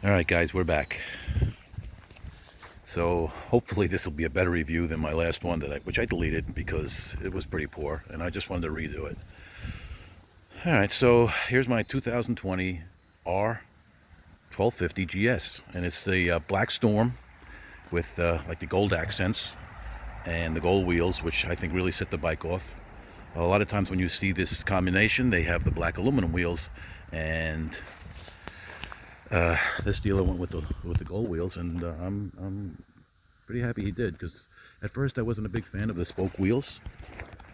Alright guys, we're back. So hopefully this will be a better review than my last one which I deleted because it was pretty poor and I just wanted to redo it. Alright, so here's my 2020 R1250GS, and it's the Black Storm with like the gold accents and the gold wheels, which I think really set the bike off. A lot of times when you see this combination, they have the black aluminum wheels, and this dealer went with the gold wheels, and I'm pretty happy he did, because at first I wasn't a big fan of the spoke wheels,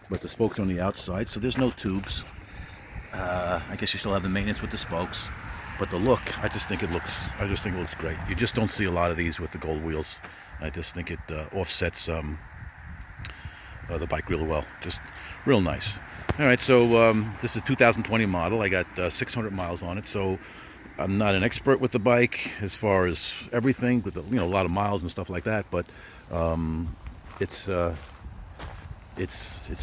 but the spokes are on the outside, so there's no tubes. I guess you still have the maintenance with the spokes, but the look, I just think it looks great. You just don't see a lot of these with the gold wheels. I just think it offsets the bike really well. Just real nice. All right, so this is a 2020 model. I got 600 miles on it, so I'm not an expert with the bike as far as everything, with a lot of miles and stuff like that. But it's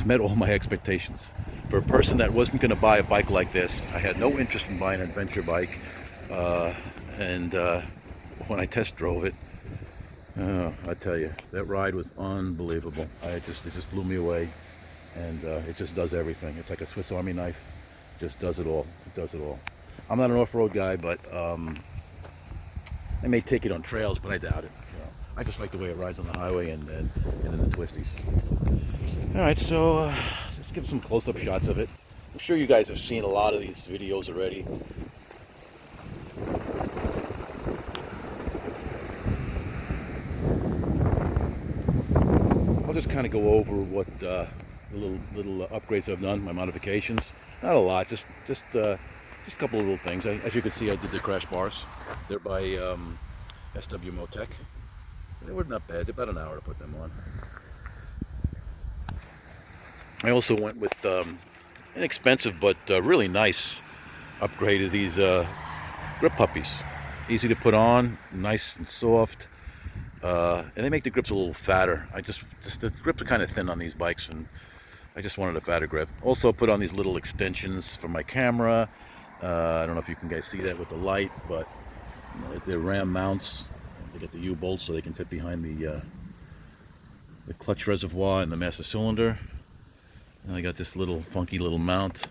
met all my expectations. For a person that wasn't going to buy a bike like this, I had no interest in buying an adventure bike, and when I test drove it, I tell you, that ride was unbelievable. It just blew me away, and it just does everything. It's like a Swiss Army knife. It just does it all. It does it all. I'm not an off-road guy, but I may take it on trails, but I doubt it. I just like the way it rides on the highway and in the twisties. All right, so let's give some close-up shots of it. I'm sure you guys have seen a lot of these videos already. I'll just kind of go over what the little upgrades I've done, my modifications. Not a lot, just a couple of little things. As you can see, I did the crash bars. They're by SW-MOTECH. They were not bad. About an hour to put them on. I also went with inexpensive but really nice upgrade of these grip puppies. Easy to put on, nice and soft, and they make the grips a little fatter. The grips are kind of thin on these bikes, and I just wanted a fatter grip. Also put on these little extensions for my camera. I don't know if you can guys see that with the light, but they're ram mounts. They get the U-Bolt so they can fit behind the clutch reservoir and the master cylinder. And I got this little funky little mount.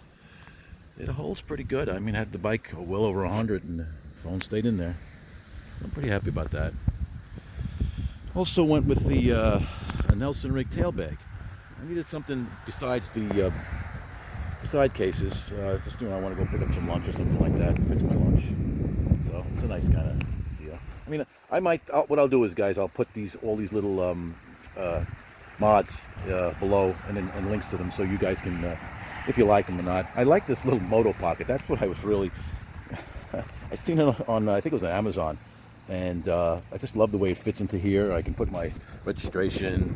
It holds pretty good. I mean, I had the bike well over 100 and the phone stayed in there. I'm pretty happy about that. Also went with the Nelson Rigg tail bag. I needed something besides the side cases. Just I want to go pick up some lunch or something like that. It fits my lunch. So it's a nice kind of deal. I mean, what I'll do is, guys, I'll put all these little mods below and links to them, so you guys can, if you like them or not. I like this little MotoPOCKET. That's what I was really I seen it on I think it was on Amazon, and I just love the way it fits into here. I can put my registration,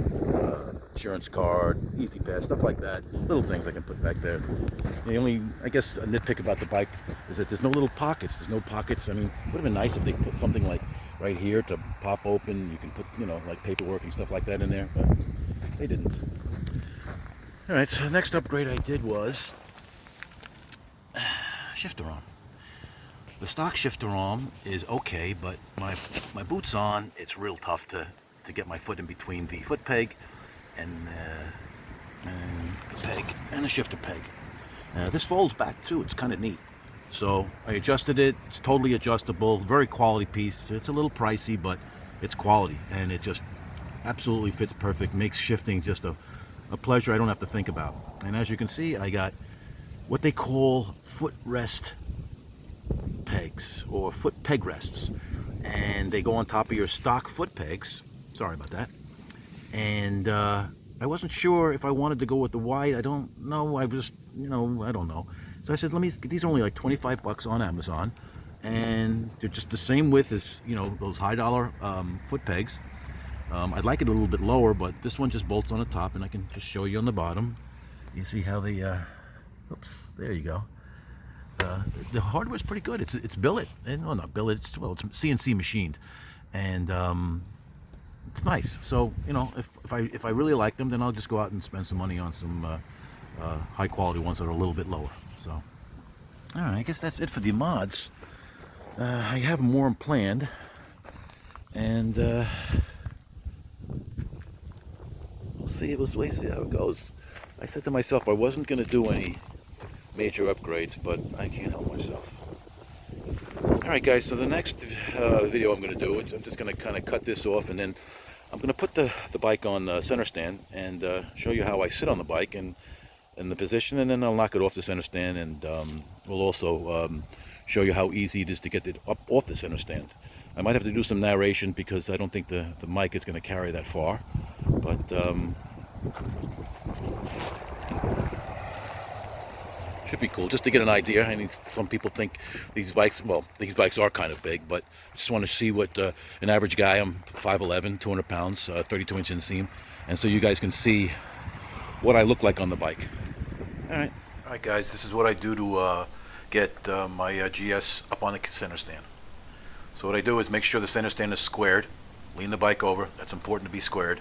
insurance card, easy pass, stuff like that. Little things I can put back there. The only, I guess, a nitpick about the bike is that there's no little pockets. There's no pockets. I mean, it would have been nice if they put something like right here to pop open. You can put, like paperwork and stuff like that in there, but they didn't. All right, so the next upgrade I did was shifter arm. The stock shifter arm is okay, but my boots on, it's real tough to get my foot in between the foot peg and the peg and the shifter peg. This folds back too. It's kind of neat. So I adjusted it. It's totally adjustable. Very quality piece. It's a little pricey, but it's quality, and it just absolutely fits perfect. Makes shifting just a pleasure I don't have to think about. And as you can see, I got what they call foot rest pegs, or foot peg rests, and they go on top of your stock foot pegs. Sorry about that. And I wasn't sure if I wanted to go with the wide. I don't know. I was, I don't know. So I said, these are only like 25 bucks on Amazon, and they're just the same width as, those high dollar foot pegs. I'd like it a little bit lower, but this one just bolts on the top, and I can just show you on the bottom. You see how the, oops, there you go. The hardware's pretty good. It's billet, and not billet. It's CNC machined, and it's nice. So if I really like them, then I'll just go out and spend some money on some high quality ones that are a little bit lower. So, all right, I guess that's it for the mods. I have more planned, and we'll see how it goes. I said to myself I wasn't going to do any major upgrades, but I can't help myself. Alright guys, so the next video I'm going to do, I'm just going to kind of cut this off, and then I'm going to put the bike on the center stand and show you how I sit on the bike and the position, and then I'll knock it off the center stand, and we'll also show you how easy it is to get it up off the center stand. I might have to do some narration because I don't think the mic is going to carry that far, but should be cool just to get an idea. I mean, some people think these bikes, well, these bikes are kind of big, but I just want to see what an average guy, I'm 5'11", 200 pounds, 32-inch inseam, and so you guys can see what I look like on the bike. Alright guys, this is what I do to get my GS up on the center stand. So what I do is make sure the center stand is squared, lean the bike over, that's important to be squared,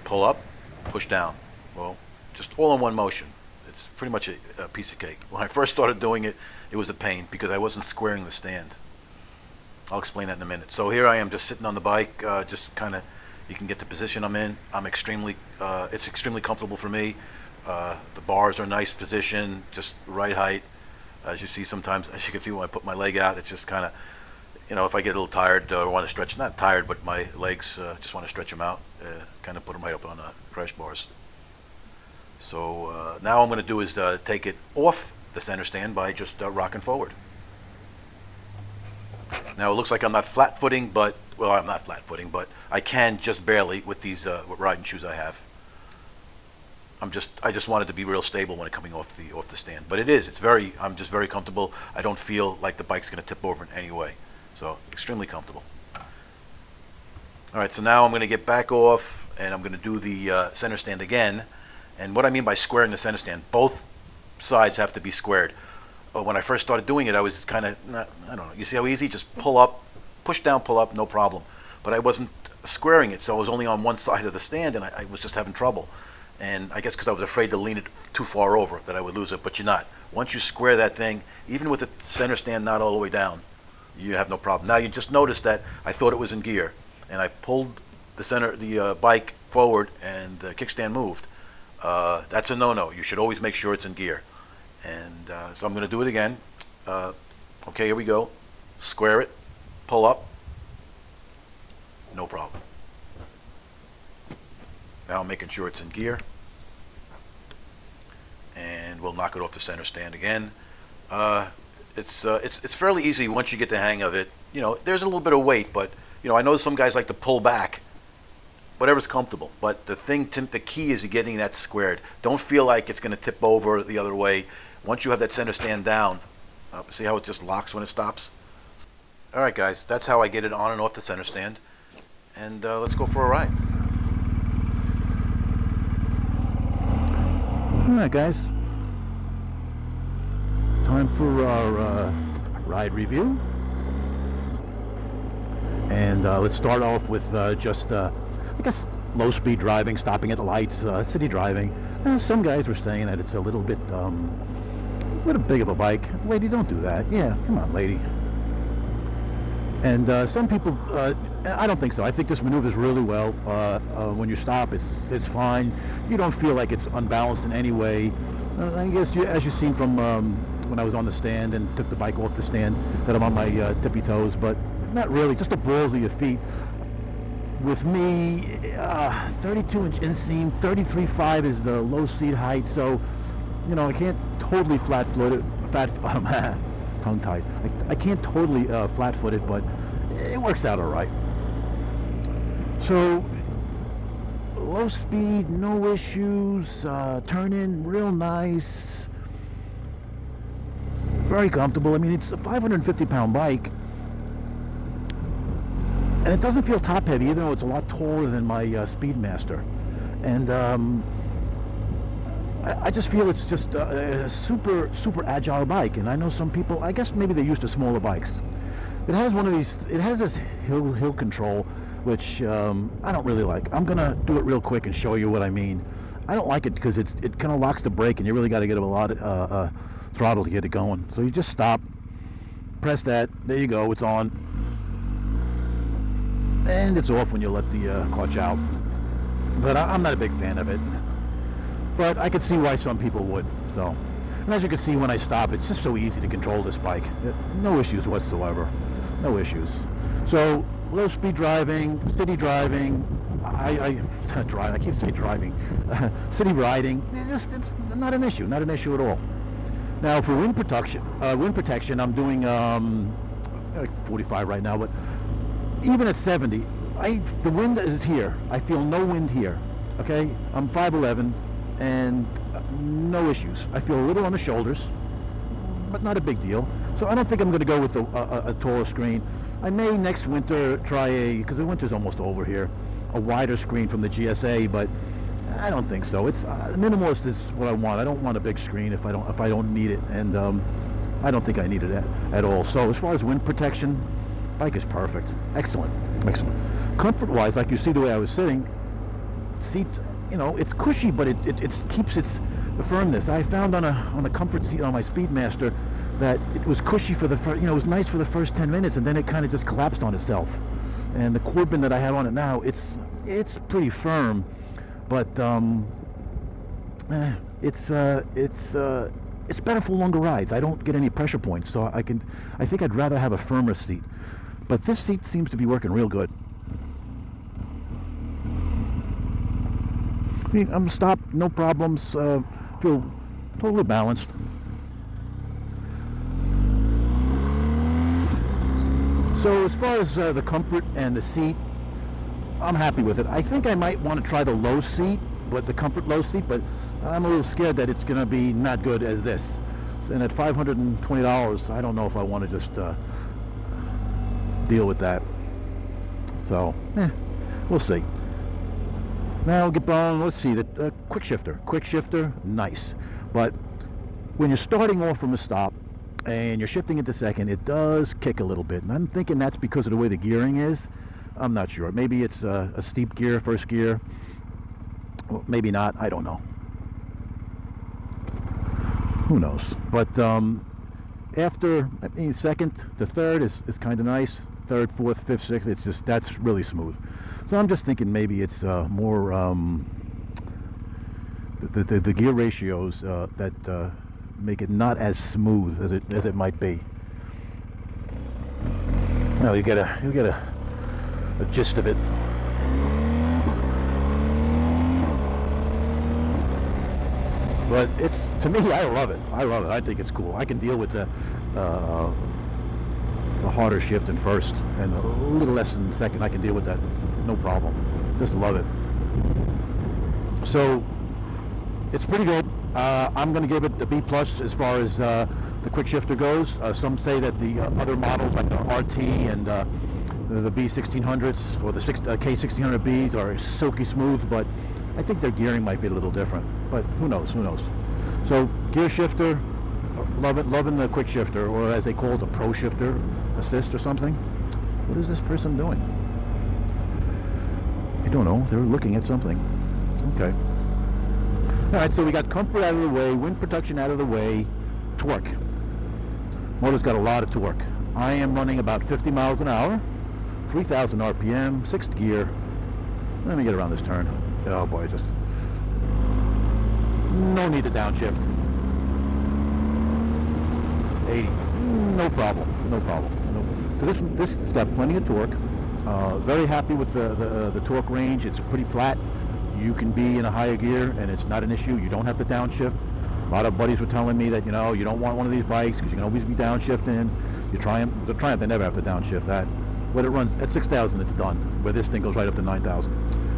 pull up, push down. Well, just all in one motion. It's pretty much a piece of cake. When I first started doing it, it was a pain because I wasn't squaring the stand. I'll explain that in a minute. So here I am just sitting on the bike, just kind of, you can get the position I'm in. I'm extremely, it's extremely comfortable for me. The bars are nice position, just right height. As you see sometimes, as you can see when I put my leg out, it's just kind of, you know, if I get a little tired or want to stretch, not tired, but my legs just want to stretch them out, kind of put them right up on the crash bars. So now what I'm going to do is take it off the center stand by just rocking forward. Now it looks like I'm not flat footing, but, well, I'm not flat footing, but I can just barely with these riding shoes I have. I just want it to be real stable when it's coming off the stand. But it is, I'm just very comfortable. I don't feel like the bike's going to tip over in any way. So extremely comfortable. All right, so now I'm going to get back off and I'm going to do the center stand again. And what I mean by squaring the center stand, both sides have to be squared. When I first started doing it, I was kind of, I don't know, you see how easy? Just pull up, push down, pull up, no problem. But I wasn't squaring it, so I was only on one side of the stand and I was just having trouble. And I guess because I was afraid to lean it too far over that I would lose it, but you're not. Once you square that thing, even with the center stand not all the way down, you have no problem. Now you just notice that I thought it was in gear, and I pulled the bike forward and the kickstand moved. That's a no-no. You should always make sure it's in gear. And so I'm going to do it again. Okay, here we go. Square it, pull up, no problem. Now I'm making sure it's in gear, and we'll knock it off the center stand again. It's fairly easy once you get the hang of it. You know, there's a little bit of weight, but you know, I know some guys like to pull back. Whatever's comfortable, but the key is getting that squared. Don't feel like it's going to tip over the other way. Once you have that center stand down, see how it just locks when it stops? All right, guys, that's how I get it on and off the center stand. And let's go for a ride. All right, guys, time for our ride review. And let's start off with just I guess low speed driving, stopping at the lights, city driving. Some guys were saying that it's a little bit big of a bike. Lady, don't do that. Yeah, come on, lady. And some people, I don't think so. I think this maneuvers really well. When you stop, it's fine. You don't feel like it's unbalanced in any way. I guess as you've seen from when I was on the stand and took the bike off the stand, that I'm on my tippy toes, but not really. Just the balls of your feet. With me, 32-inch inseam, 33.5 is the low seat height, so you know I can't totally flat-foot it. Tongue-tied. I can't totally flat-foot it, but it works out all right. So low speed, no issues. Turn in real nice. Very comfortable. I mean, it's a 550-pound bike. And it doesn't feel top heavy, even though it's a lot taller than my Speedmaster. And I just feel it's just a super agile bike. And I know some people, I guess maybe they're used to smaller bikes. It has one of these, it has this hill control, which I don't really like. I'm gonna do it real quick and show you what I mean. I don't like it because it kind of locks the brake, and you really got to get a lot of throttle to get it going. So you just stop, press that, there you go, it's on. And it's off when you let the clutch out. But I'm not a big fan of it. But I could see why some people would. So, and as you can see when I stop, it's just so easy to control this bike. No issues whatsoever. No issues. So, low speed driving, city driving, I keep saying driving, city riding, it's not an issue at all. Now for wind protection, I'm doing like 45 right now, but even at 70, the wind is here. I feel no wind here. Okay, I'm 5'11", and no issues. I feel a little on the shoulders, but not a big deal. So I don't think I'm going to go with a taller screen. I may next winter try because the winter's almost over here, a wider screen from the GSA, but I don't think so. It's minimalist is what I want. I don't want a big screen if I don't need it, and I don't think I need it at all. So as far as wind protection, bike is perfect. Excellent. Comfort-wise, like you see the way I was sitting, seats, it's cushy, but it keeps its firmness. I found on a comfort seat on my Speedmaster that it was cushy for the first, it was nice for the first 10 minutes, and then it kind of just collapsed on itself. And the Corbin that I have on it now, it's pretty firm, but it's better for longer rides. I don't get any pressure points, so I think I'd rather have a firmer seat. But this seat seems to be working real good. I'm stopped, no problems, feel totally balanced. So as far as the comfort and the seat, I'm happy with it. I think I might want to try the low seat, but the comfort low seat, but I'm a little scared that it's going to be not good as this. And at $520, I don't know if I want to just deal with that. So, we'll see. Now get on, let's see, the quick shifter, nice. But when you're starting off from a stop and you're shifting into second, it does kick a little bit. And I'm thinking that's because of the way the gearing is. I'm not sure. Maybe it's a steep gear, first gear. Well, maybe not, I don't know. Who knows? But after second to third is kind of nice. Third, fourth, fifth, sixth, that's really smooth. So I'm just thinking maybe it's more the gear ratios that make it not as smooth as it might be. Well, you get a gist of it. But to me, I love it. I think it's cool. I can deal with the harder shift in first and a little less in second. I can deal with that, no problem. Just love it. So it's pretty good. I'm going to give it the B+ as far as the quick shifter goes. Some say that the other models like the RT and the B1600s or the K1600Bs are silky smooth, but I think their gearing might be a little different. But who knows? So gear shifter, loving the quick shifter, or as they call it, the pro shifter assist or something. What is this person doing? I don't know. They're looking at something. Okay. All right, so we got comfort out of the way, wind protection out of the way, torque. Motor's got a lot of torque. I am running about 50 miles an hour, 3,000 RPM, sixth gear. Let me get around this turn. Oh boy, just no need to downshift. 80, no problem. So this has got plenty of torque. Very happy with the torque range. It's pretty flat. You can be in a higher gear and it's not an issue. You don't have to downshift. A lot of buddies were telling me that you don't want one of these bikes because you can always be downshifting. The Triumph, they never have to downshift that. When it runs at 6,000, it's done. Where this thing goes right up to 9,000.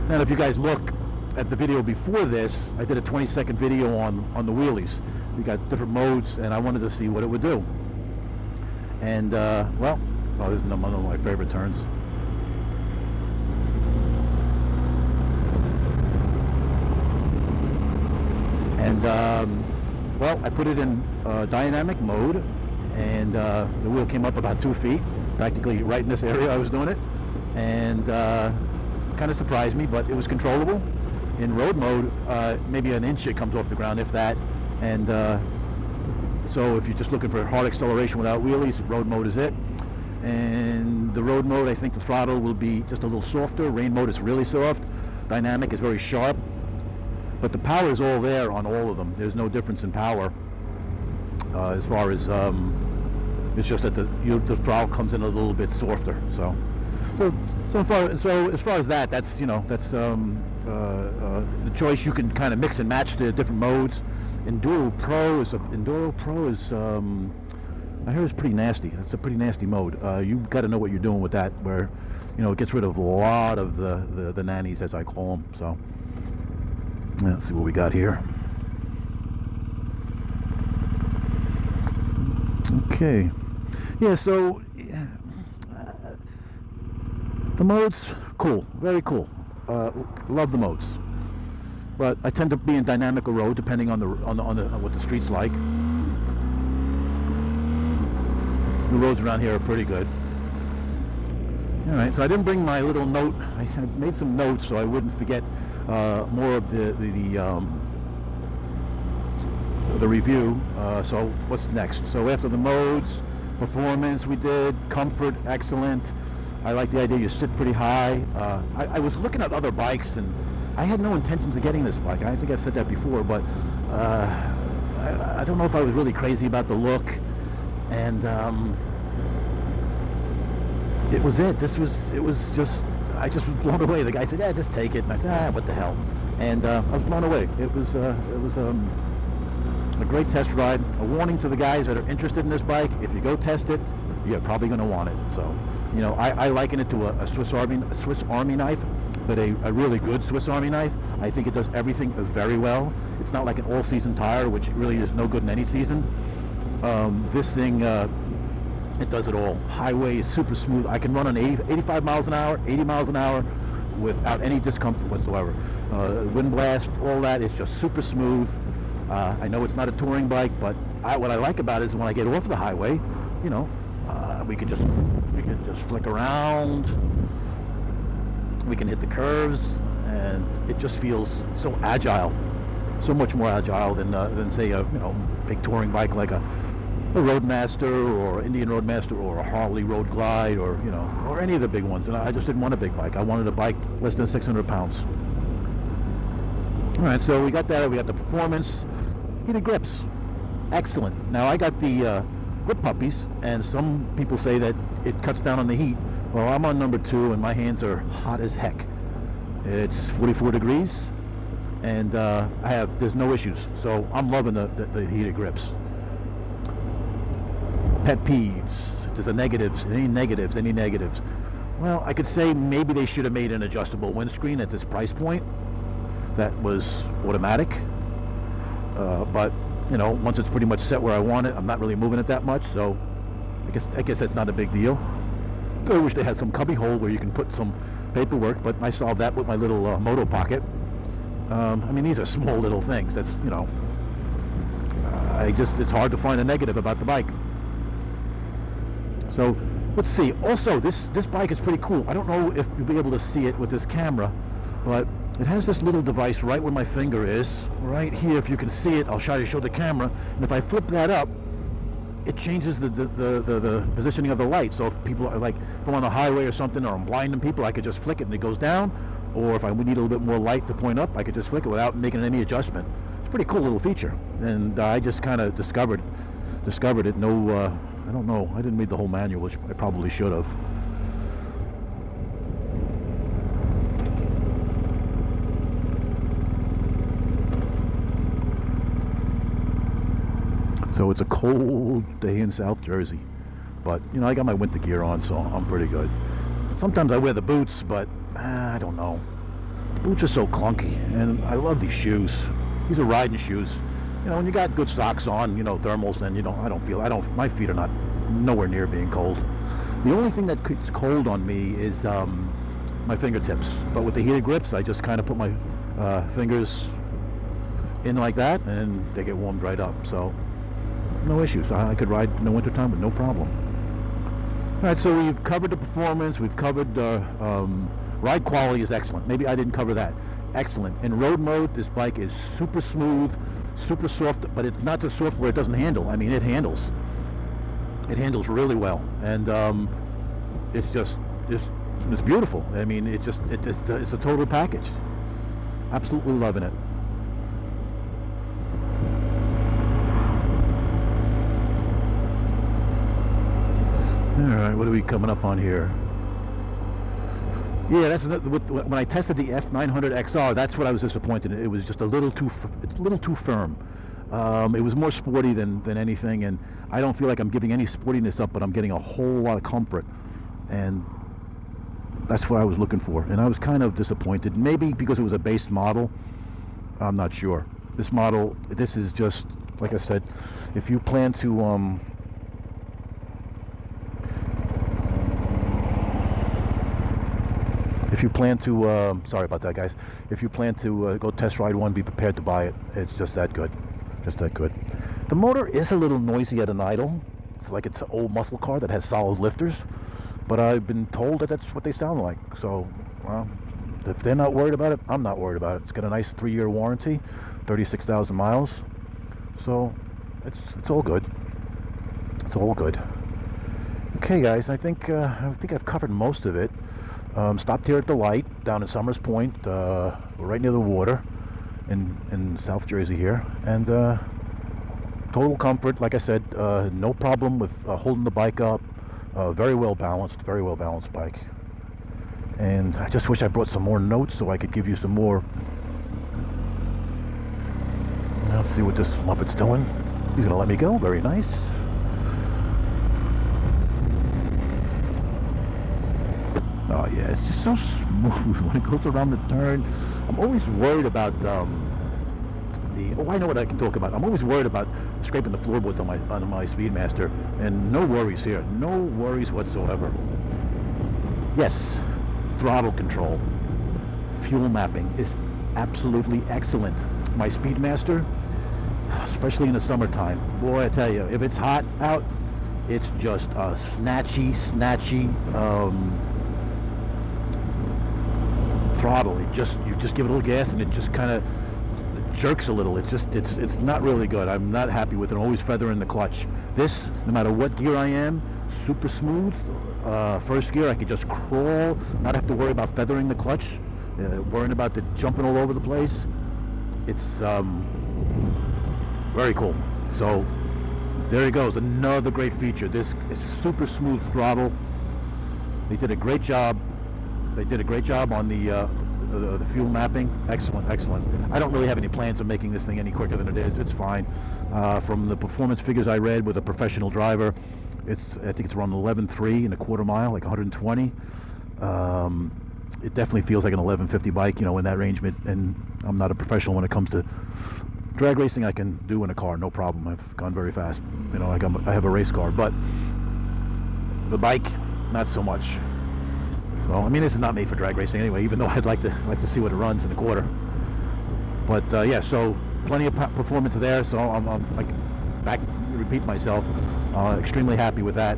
And if you guys look at the video before this, I did a 20-second video on the wheelies. We got different modes, and I wanted to see what it would do. And well, this is one of my favorite turns. And well, I put it in dynamic mode, and the wheel came up about 2 feet, practically right in this area I was doing it, and kind of surprised me, but it was controllable. In road mode, maybe an inch it comes off the ground, if that, and So if you're just looking for hard acceleration without wheelies, road mode is it. And the road mode, I think the throttle will be just a little softer. Rain mode is really soft. Dynamic is very sharp. But the power is all there on all of them. There's no difference in power as far as it's just that the throttle comes in a little bit softer. So as far as that, that's the choice. You can kind of mix and match the different modes. Enduro Pro is I hear it's pretty nasty. It's a pretty nasty mode. You've got to know what you're doing with that, where it gets rid of a lot of the nannies, as I call them. So let's see what we got here. Okay, yeah. So the modes, cool, very cool. Love the modes, but I tend to be in dynamic or road depending on what the street's like. The roads around here are pretty good. All right, so I didn't bring my little note. I made some notes so I wouldn't forget more of the review. So what's next? So after the modes, performance we did, comfort, excellent. I like the idea you sit pretty high. I was looking at other bikes, and I had no intentions of getting this bike. I think I've said that before, but I don't know if I was really crazy about the look. And it was it. I just was blown away. The guy said, "Yeah, just take it." And I said, what the hell? And I was blown away. It was a great test ride. A warning to the guys that are interested in this bike: if you go test it, you're probably going to want it. So, I liken it to a Swiss Army knife, but a really good Swiss Army knife. I think it does everything very well. It's not like an all-season tire, which really is no good in any season. This thing, it does it all. Highway is super smooth. I can run on 85 miles an hour, 80 miles an hour without any discomfort whatsoever. Wind blast, all that is just super smooth. I know it's not a touring bike, but what I like about it is when I get off the highway, we can just flick around. We can hit the curves, and it just feels so agile, so much more agile than say a big touring bike like a Roadmaster or Indian Roadmaster or a Harley Road Glide or any of the big ones. And I just didn't want a big bike. I wanted a bike less than 600 pounds. All right, so we got that. We got the performance, heated grips, excellent. Now I got the grip puppies, and some people say that it cuts down on the heat. Well, I'm on number 2, and my hands are hot as heck. It's 44 degrees, and there's no issues. So I'm loving the heated grips. Pet peeves. If there's any negatives. Well, I could say maybe they should have made an adjustable windscreen at this price point. That was automatic. But once it's pretty much set where I want it, I'm not really moving it that much. So I guess that's not a big deal. I wish they had some cubby hole where you can put some paperwork, but I solved that with my little MotoPOCKET. These are small little things. That's it's hard to find a negative about the bike. So let's see. Also, this bike is pretty cool. I don't know if you'll be able to see it with this camera, but it has this little device right where my finger is, right here. If you can see it, I'll try to show the camera. And if I flip that up, it changes the positioning of the light. So if people are if I'm on the highway or something, or I'm blinding people, I could just flick it and it goes down. Or if I need a little bit more light to point up, I could just flick it without making any adjustment. It's a pretty cool little feature, and I just kind of discovered it. No, I don't know. I didn't read the whole manual, which I probably should have. So it's a cold day in South Jersey, but I got my winter gear on, so I'm pretty good. Sometimes I wear the boots, but I don't know. The boots are so clunky, and I love these shoes. These are riding shoes. When you got good socks on, thermals, then my feet are not nowhere near being cold. The only thing that gets cold on me is my fingertips. But with the heated grips, I just kind of put my fingers in like that, and they get warmed right up. So no issues. I could ride in the wintertime with no problem. All right, so we've covered the performance. We've covered ride quality is excellent. Maybe I didn't cover that. Excellent. In road mode, this bike is super smooth, super soft, but it's not just soft where it doesn't handle. I mean, it handles. It handles really well, and it's just it's beautiful. I mean, it's a total package. Absolutely loving it. All right, what are we coming up on here? Yeah, that's when I tested the F900XR. That's what I was disappointed in. It was just a little too firm. It was more sporty than anything, and I don't feel like I'm giving any sportiness up, but I'm getting a whole lot of comfort, and that's what I was looking for. And I was kind of disappointed, maybe because it was a base model. I'm not sure. This is just, like I said, if you plan to sorry about that, guys. If you plan to go test ride one, be prepared to buy it. It's just that good. Just that good. The motor is a little noisy at an idle. It's like it's an old muscle car that has solid lifters. But I've been told that that's what they sound like. So, well, if they're not worried about it, I'm not worried about it. It's got a nice 3-year warranty, 36,000 miles. So, it's all good. It's all good. Okay, guys, I think I've covered most of it. Stopped here at the light down in Summers Point. We're right near the water in South Jersey here, and total comfort. Like I said, no problem with holding the bike up. Very well balanced bike. And I just wish I brought some more notes so I could give you some more. Let's see what this Muppet's doing. He's gonna let me go. Very nice. Oh yeah, it's just so smooth when it goes around the turn. I'm always worried about I know what I can talk about. I'm always worried about scraping the floorboards on my Speedmaster, and no worries here. No worries whatsoever. Yes, throttle control, fuel mapping is absolutely excellent. My Speedmaster, especially in the summertime, boy, I tell you, if it's hot out, it's just snatchy throttle. You just give it a little gas and it just kind of jerks a little. It's not really good. I'm not happy with it. I'm always feathering the clutch. This, no matter what gear I am, super smooth. First gear, I could just crawl, not have to worry about feathering the clutch, worrying about the jumping all over the place. It's very cool. So there he goes, another great feature. This is super smooth throttle. They did a great job. They did a great job on the fuel mapping. Excellent. I don't really have any plans of making this thing any quicker than it is. It's fine. From the performance figures I read with a professional driver, I think it's around 11.3 in a quarter mile, like 120. It definitely feels like an 1150 bike, in that range. And I'm not a professional when it comes to drag racing. I can do in a car, no problem. I've gone very fast. I have a race car, but the bike, not so much. Well, I mean, this is not made for drag racing anyway, even though I'd like to see what it runs in the quarter. But yeah, so plenty of performance there. So I'm like back to repeat myself. Extremely happy with that.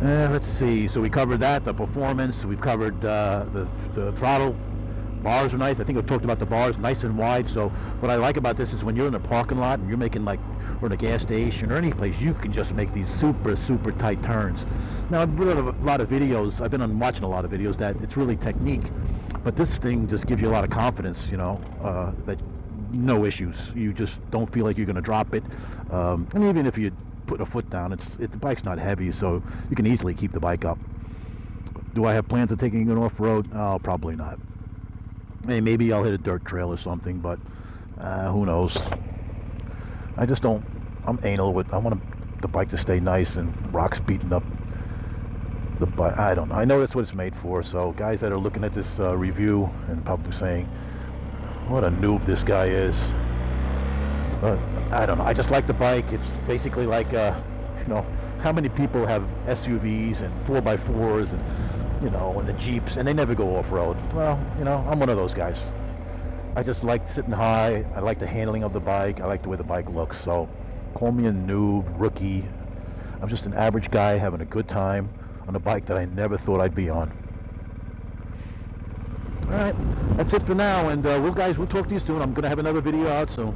Let's see. So we covered that, the performance. We've covered the throttle. Bars are nice. I think I've talked about the bars, nice and wide. So what I like about this is when you're in a parking lot and you're making or in a gas station or any place, you can just make these super tight turns. Now, I've read a lot of videos. I've been watching a lot of videos that it's really technique, but this thing just gives you a lot of confidence. That no issues. You just don't feel like you're going to drop it. And even if you put a foot down, the bike's not heavy, so you can easily keep the bike up. Do I have plans of taking it off road? Oh, probably not. Hey, maybe I'll hit a dirt trail or something, but who knows? I just don't. I'm anal with. I want the bike to stay nice and rocks beating up the bike. I don't know. I know that's what it's made for. So guys that are looking at this review and probably saying, "What a noob this guy is." But I don't know. I just like the bike. It's basically like, how many people have SUVs and 4x4s and and the Jeeps, and they never go off-road. Well, I'm one of those guys. I just like sitting high. I like the handling of the bike. I like the way the bike looks. So call me a noob, rookie. I'm just an average guy having a good time on a bike that I never thought I'd be on. All right, that's it for now, and we'll talk to you soon. I'm going to have another video out, so